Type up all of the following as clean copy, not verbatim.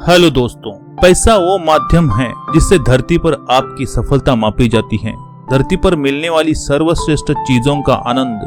Hello दोस्तों, पैसा वो माध्यम है जिससे धरती पर आपकी सफलता मापी जाती है। धरती पर मिलने वाली सर्वश्रेष्ठ चीजों का आनंद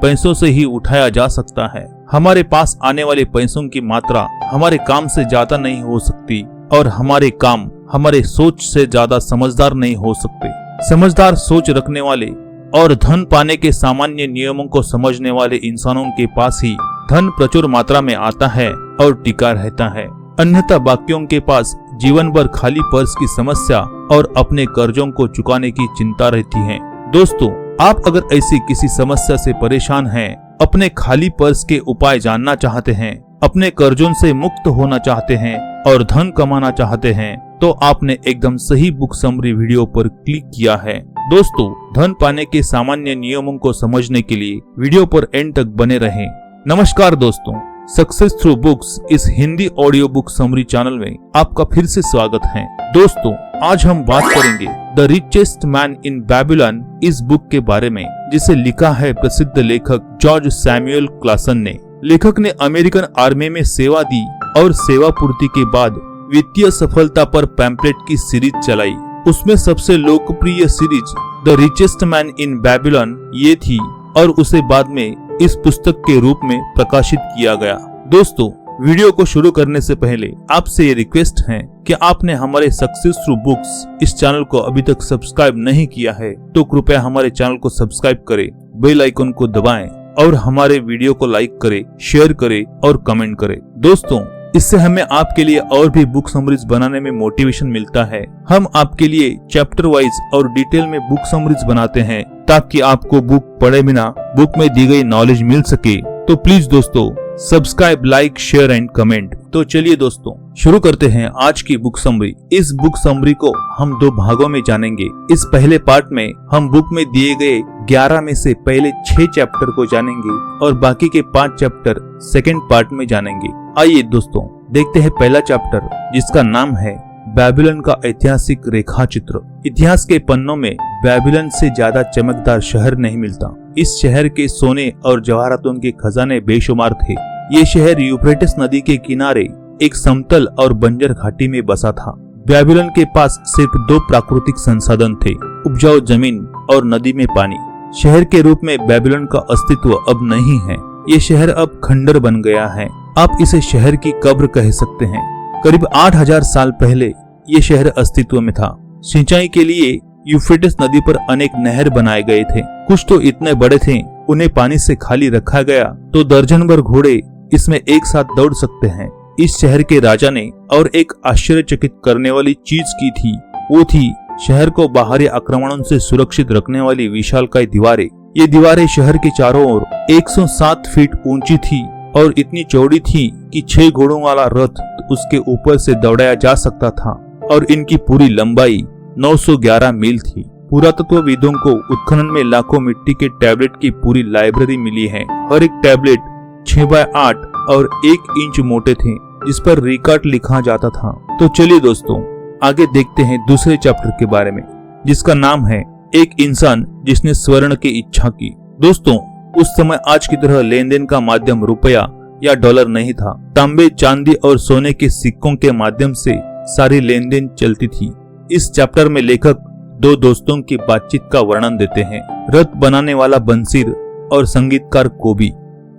पैसों से ही उठाया जा सकता है। हमारे पास आने वाले पैसों की मात्रा हमारे काम से ज्यादा नहीं हो सकती और हमारे काम हमारे सोच से ज्यादा समझदार नहीं हो सकते। समझदार सोच रखने वाले और धन पाने के सामान्य नियमों को समझने वाले इंसानों के पास ही धन प्रचुर मात्रा में आता है और टिका रहता है। अन्यथा बाकियों के पास जीवन भर खाली पर्स की समस्या और अपने कर्जों को चुकाने की चिंता रहती है। दोस्तों, आप अगर ऐसी किसी समस्या से परेशान हैं, अपने खाली पर्स के उपाय जानना चाहते हैं, अपने कर्जों से मुक्त होना चाहते हैं और धन कमाना चाहते हैं, तो आपने एकदम सही बुक समरी वीडियो पर क्लिक किया है। दोस्तों, धन पाने के सामान्य नियमों को समझने के लिए वीडियो पर एंड तक बने रहें। नमस्कार दोस्तों, सक्सेस थ्रू बुक्स इस Hindi audio book summary channel में आपका फिर से स्वागत है। दोस्तों, आज हम बात करेंगे the richest man in Babylon इस बुक के बारे में, जिसे लिखा है प्रसिद्ध लेखक जॉर्ज सैमुअल क्लासन ने। लेखक ने अमेरिकन आर्मी में सेवा दी और सेवा पूर्ति के बाद वित्तीय सफलता पर पैम्पलेट की सीरीज चलाई। उसमें सबसे लोकप्रिय series the richest man in Babylon ये थी और उसे बाद में इस पुस्तक के रूप में प्रकाशित किया गया। दोस्तों, वीडियो को शुरू करने से पहले आपसे ये रिक्वेस्ट है कि आपने हमारे सक्सेस थ्रू बुक्स इस चैनल को अभी तक सब्सक्राइब नहीं किया है तो कृपया हमारे चैनल को सब्सक्राइब करें, बेल आइकन को दबाएं और हमारे वीडियो को लाइक करें, शेयर करें और कमेंट करें। दोस्तों, इससे हमें आपके लिए और भी बुक समरीज बनाने में मोटिवेशन मिलता है। हम आपके लिए चैप्टर वाइज और डिटेल में बुक समरीज बनाते हैं ताकि आपको बुक पढ़े बिना बुक में दी गई नॉलेज मिल सके। तो प्लीज दोस्तों, subscribe, like, share and comment. तो चलिए दोस्तों, शुरू करते हैं आज की बुक समरी। इस बुक समरी को हम 2 भागों में जानेंगे। इस पहले पार्ट में हम बुक में दिए गए 11 में से पहले 6 चैप्टर को जानेंगे और बाकी के 5 चैप्टर सेकेंड पार्ट में जानेंगे। आइए दोस्तों, देखते हैं पहला चैप्टर, जिसका नाम है बेबीलोन का ऐतिहासिक रेखाचित्र। इतिहास के पन्नों में बेबीलोन से ज्यादा चमकदार शहर नहीं मिलता। इस शहर के सोने और जवाहरातों के खजाने बेशुमार थे। ये शहर यूफ्रेटिस नदी के किनारे एक समतल और बंजर घाटी में बसा था। बेबीलोन के पास सिर्फ 2 प्राकृतिक संसाधन थे, उपजाऊ जमीन और नदी में पानी। शहर के रूप में बेबीलोन का अस्तित्व अब नहीं है। ये शहर अब खंडर बन गया है। आप इसे शहर की कब्र कह सकते हैं। करीब 8000 साल पहले ये शहर अस्तित्व में था। सिंचाई के लिए यूफ्रेटिस नदी पर अनेक नहर बनाए गए थे। कुछ तो इतने बड़े थे, उन्हें पानी से खाली रखा गया तो दर्जन भर घोड़े इसमें एक साथ दौड़ सकते हैं। इस शहर के राजा ने और एक आश्चर्यचकित करने वाली चीज की थी, वो थी शहर को बाहरी आक्रमणों से सुरक्षित रखने वाली विशालकाय दीवारें। ये दीवारें शहर के चारों ओर 107 फीट ऊंची थी और इतनी चौड़ी थी कि 6 घोड़ों वाला रथ उसके ऊपर से दौड़ाया जा सकता था और इनकी पूरी लंबाई 911 मील थी। पुरातत्वविदों को उत्खनन में लाखों मिट्टी के टैबलेट की पूरी लाइब्रेरी मिली है। हर एक टैबलेट 6x8 और 1 इंच मोटे थे, जिस पर रिकॉर्ड लिखा जाता था। तो चलिए दोस्तों, आगे देखते हैं दूसरे चैप्टर के बारे में, जिसका नाम है एक इंसान जिसने स्वर्ण की इच्छा की। दोस्तों, उस समय आज की तरह लेन देन का माध्यम रुपया या डॉलर नहीं था। तांबे, चांदी और सोने के सिक्कों के माध्यम से सारी लेन देन चलती थी। इस चैप्टर में लेखक 2 दोस्तों की बातचीत का वर्णन देते हैं, रथ बनाने वाला बंसीर और संगीतकार कोबी।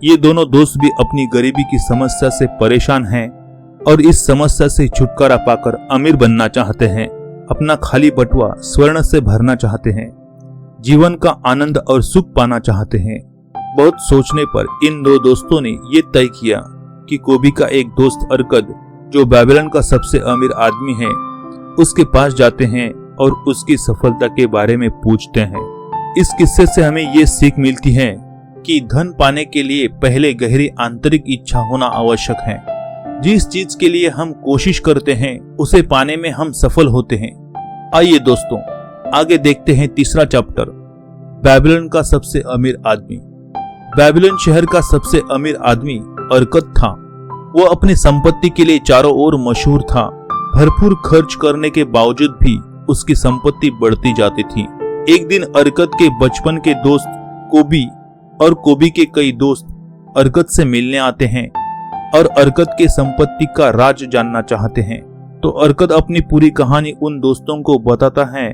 ये दोनों दोस्त भी अपनी गरीबी की समस्या से परेशान हैं और इस समस्या से छुटकारा पाकर अमीर बनना चाहते हैं। अपना खाली बटुआ स्वर्ण से भरना चाहते हैं। जीवन का आनंद और सुख पाना चाहते हैं। बहुत सोचने पर इन 2 दोस्तों ने ये तय किया कि कोबी का एक दोस्त अरकद, जो बेबीलोन का सबसे अमीर आदमी है, उसके पास जाते हैं और उसकी सफलता के बारे में पूछते हैं। इस किस्से से हमें ये सीख मिलती है कि धन पाने के लिए पहले गहरी आंतरिक इच्छा होना आवश्यक है। जिस चीज के लिए हम कोशिश करते हैं उसे पाने में हम सफल होते हैं। आइए दोस्तों, आगे देखते हैं तीसरा चैप्टर, बेबीलोन का सबसे अमीर आदमी। बेबीलोन शहर का सबसे अमीर आदमी अरकद था। वो अपनी संपत्ति के लिए चारों ओर मशहूर था। भरपूर खर्च करने के बावजूद भी उसकी संपत्ति बढ़ती जाती थी। एक दिन अरकद के बचपन के दोस्त कोबी और कोबी के कई दोस्त अरकद से मिलने आते हैं और अरकत के संपत्ति का राज जानना चाहते हैं तो अरकत अपनी पूरी कहानी उन दोस्तों को बताता है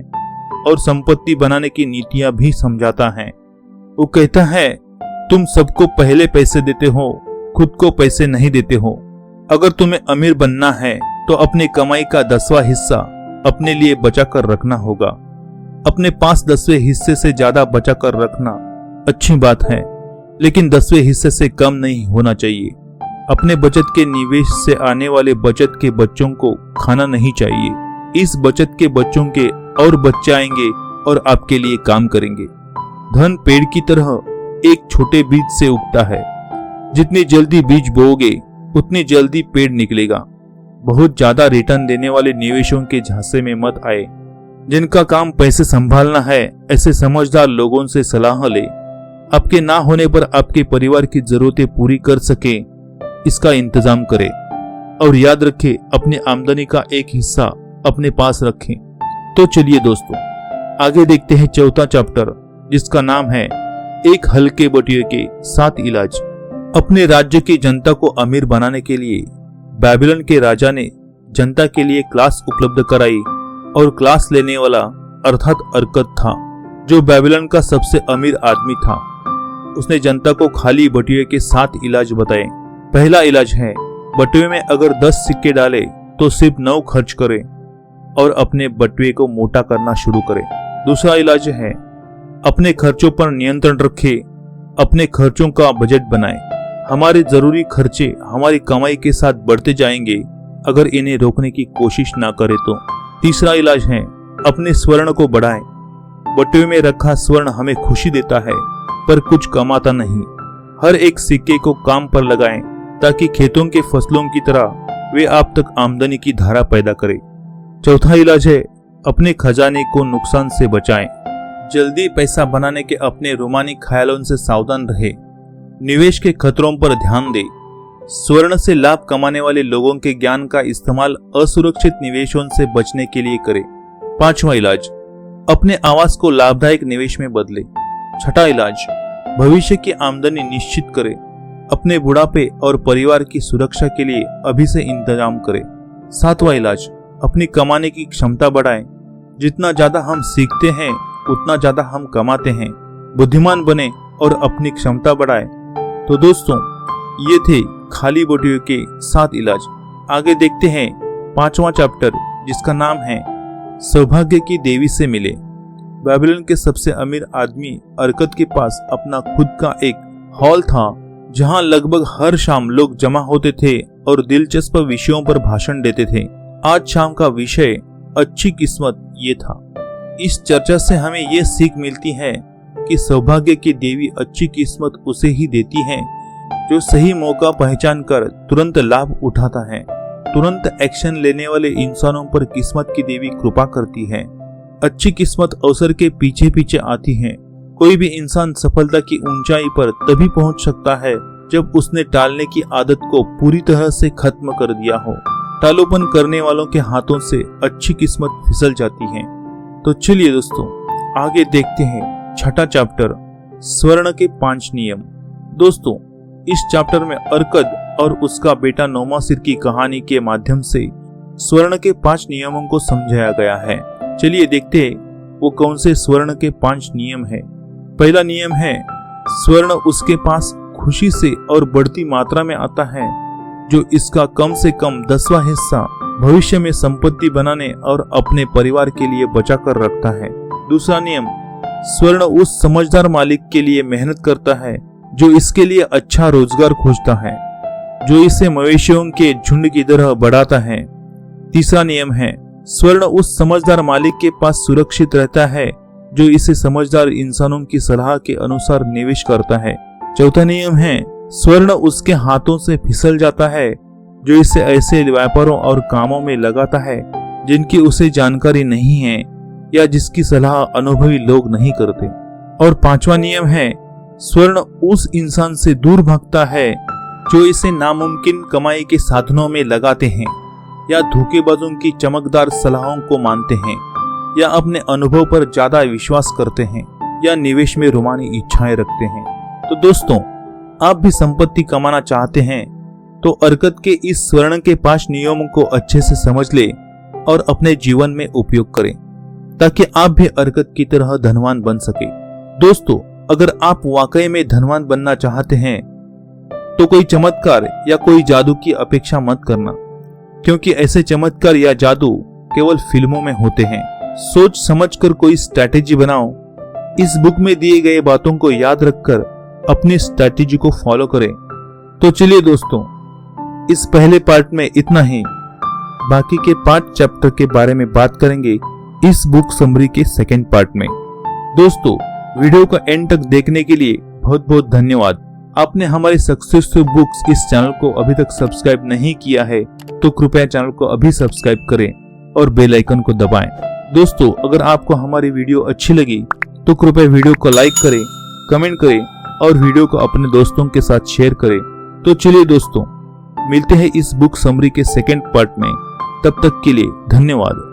और संपत्ति बनाने की नीतियां भी समझाता है। वो कहता है, तुम सबको पहले पैसे देते हो, खुद को पैसे नहीं देते हो। अगर तुम्हें अमीर बनना है तो अपनी कमाई का 10वां हिस्सा अपने लिए बचा कर रखना होगा। अपने 5/10वें हिस्से से ज्यादा बचा कर रखना अच्छी बात है, लेकिन 10वें हिस्से से कम नहीं होना चाहिए। अपने बचत के निवेश से आने वाले बचत के बच्चों को खाना नहीं चाहिए। इस बचत के बच्चों के और बच्चे आएंगे और आपके लिए काम करेंगे। धन पेड़ की तरह एक छोटे बीज से उगता है। जितनी जल्दी बीज बोओगे उतनी जल्दी पेड़ निकलेगा। बहुत ज्यादा रिटर्न देने वाले निवेशों के झांसे में मत आए। जिनका काम पैसे संभालना है, ऐसे समझदार लोगों से सलाह ले। आपके ना होने पर आपके परिवार की जरूरतें पूरी कर सके, इसका इंतजाम करें। और याद रखें, अपनी आमदनी का एक हिस्सा अपने पास रखें। तो चलिए दोस्तों, आगे देखते हैं चौथा चैप्टर, जिसका नाम है एक हल्के बटुए के 7 इलाज। अपने राज्य की जनता को अमीर बनाने के लिए बेबीलोन के राजा ने जनता के लिए क्लास उपलब्ध कराई और क्लास लेने वाला अर्थात अरकत था, जो बेबीलोन का सबसे अमीर आदमी था। उसने जनता को खाली बटुए के 7 इलाज बताए। पहला इलाज है, बटुए में अगर 10 सिक्के डाले तो सिर्फ 9 खर्च करे और अपने बटुए को मोटा करना शुरू करे। दूसरा इलाज है, अपने खर्चों पर नियंत्रण रखे, अपने खर्चों का बजट बनाए। हमारे जरूरी खर्चे हमारी कमाई के साथ बढ़ते जाएंगे अगर इन्हें रोकने की कोशिश ना करें तो। तीसरा इलाज है, अपने स्वर्ण को बढ़ाएं। बटुए में रखा स्वर्ण हमें खुशी देता है पर कुछ कमाता नहीं। हर एक सिक्के को काम पर लगाएं ताकि खेतों के फसलों की तरह वे आप तक आमदनी की धारा पैदा करें। चौथा इलाज है, अपने खजाने को नुकसान से बचाएं। जल्दी पैसा बनाने के अपने रोमानी ख्यालों से सावधान रहे। निवेश के खतरों पर ध्यान दे। स्वर्ण से लाभ कमाने वाले लोगों के ज्ञान का इस्तेमाल असुरक्षित निवेशों से बचने के लिए करें। पांचवा इलाज, अपने आवास को लाभदायक निवेश में बदले। छठा इलाज, भविष्य की आमदनी निश्चित करें। अपने बुढ़ापे और परिवार की सुरक्षा के लिए अभी से इंतजाम करें। सातवां इलाज, अपनी कमाने की क्षमता बढ़ाएं। जितना ज्यादा हम सीखते हैं उतना ज्यादा हम कमाते हैं। बुद्धिमान बने और अपनी क्षमता बढ़ाएं। तो दोस्तों, ये थे खाली बटुए के 7 इलाज। आगे देखते हैं 5वां चैप्टर, जिसका नाम है सौभाग्य की देवी से मिले। बेबीलोन के सबसे अमीर आदमी अरकत के पास अपना खुद का एक हॉल था, जहां लगभग हर शाम लोग जमा होते थे और दिलचस्प विषयों पर भाषण देते थे। आज शाम का विषय अच्छी किस्मत ये था। इस चर्चा से हमें ये सीख मिलती है कि सौभाग्य की देवी अच्छी किस्मत उसे ही देती है जो सही मौका पहचान कर तुरंत लाभ उठाता है। तुरंत एक्शन लेने वाले इंसानों पर किस्मत की देवी कृपा करती है। अच्छी किस्मत अवसर के पीछे पीछे आती है। कोई भी इंसान सफलता की ऊंचाई पर तभी पहुंच सकता है जब उसने टालने की आदत को पूरी तरह से खत्म कर दिया हो। टालोपन करने वालों के हाथों से अच्छी किस्मत फिसल जाती है। तो चलिए दोस्तों, आगे देखते हैं 6ठा चैप्टर, स्वर्ण के 5 नियम। दोस्तों, इस चैप्टर में अरकद और उसका बेटा नोमासिर की कहानी के माध्यम से स्वर्ण के 5 नियमों को समझाया गया है। चलिए देखते हैं वो कौन से स्वर्ण के 5 नियम है। पहला नियम है, स्वर्ण उसके पास खुशी से और बढ़ती मात्रा में आता है जो इसका कम से कम 10वां हिस्सा भविष्य में संपत्ति बनाने और अपने परिवार के लिए बचा कर रखता है। दूसरा नियम, स्वर्ण उस समझदार मालिक के लिए मेहनत करता है जो इसके लिए अच्छा रोजगार खोजता है, जो इसे मवेशियों के झुंड की तरह बढ़ाता है। तीसरा नियम है, स्वर्ण उस समझदार मालिक के पास सुरक्षित रहता है जो इसे समझदार इंसानों की सलाह के अनुसार निवेश करता है। चौथा नियम है, स्वर्ण उसके हाथों से फिसल जाता है जो इसे ऐसे व्यापारों और कामों में लगाता है जिनकी उसे जानकारी नहीं है या जिसकी सलाह अनुभवी लोग नहीं करते। और पांचवा नियम है, स्वर्ण उस इंसान से दूर भागता है जो इसे नामुमकिन कमाई के साधनों में लगाते हैं या धोखेबाजों की चमकदार सलाहों को मानते हैं या अपने अनुभव पर ज्यादा विश्वास करते हैं या निवेश में रोमानी इच्छाएं रखते हैं। तो दोस्तों, आप भी संपत्ति कमाना चाहते हैं तो अर्कत के इस स्वर्ण के 5 नियमों को अच्छे से समझ ले और अपने जीवन में उपयोग करें, ताकि आप भी अर्कत की तरह धनवान बन सके। दोस्तों, अगर आप वाकई में धनवान बनना चाहते हैं तो कोई चमत्कार या कोई जादू की अपेक्षा मत करना, क्योंकि ऐसे चमत्कार या जादू केवल फिल्मों में होते हैं। सोच समझकर कोई स्ट्रैटेजी बनाओ। इस बुक में दिए गए बातों को याद रखकर अपनी स्ट्रैटेजी को फॉलो करें। तो चलिए दोस्तों, इस पहले पार्ट में इतना ही। बाकी के 5 चैप्टर के बारे में बात करेंगे इस बुक समरी के सेकंड पार्ट में। दोस्तों, वीडियो को एंड तक देखने के लिए बहुत बहुत धन्यवाद। आपने हमारे सक्सेसफुल बुक्स इस चैनल को अभी तक सब्सक्राइब नहीं किया है तो कृपया चैनल को अभी सब्सक्राइब करें और बेल आइकन को दबाएं। दोस्तों, अगर आपको हमारी वीडियो अच्छी लगी तो कृपया वीडियो को लाइक करें, कमेंट करें और वीडियो को अपने दोस्तों के साथ शेयर करें। तो चलिए दोस्तों, मिलते हैं इस बुक समरी के सेकंड पार्ट में। तब तक के लिए धन्यवाद।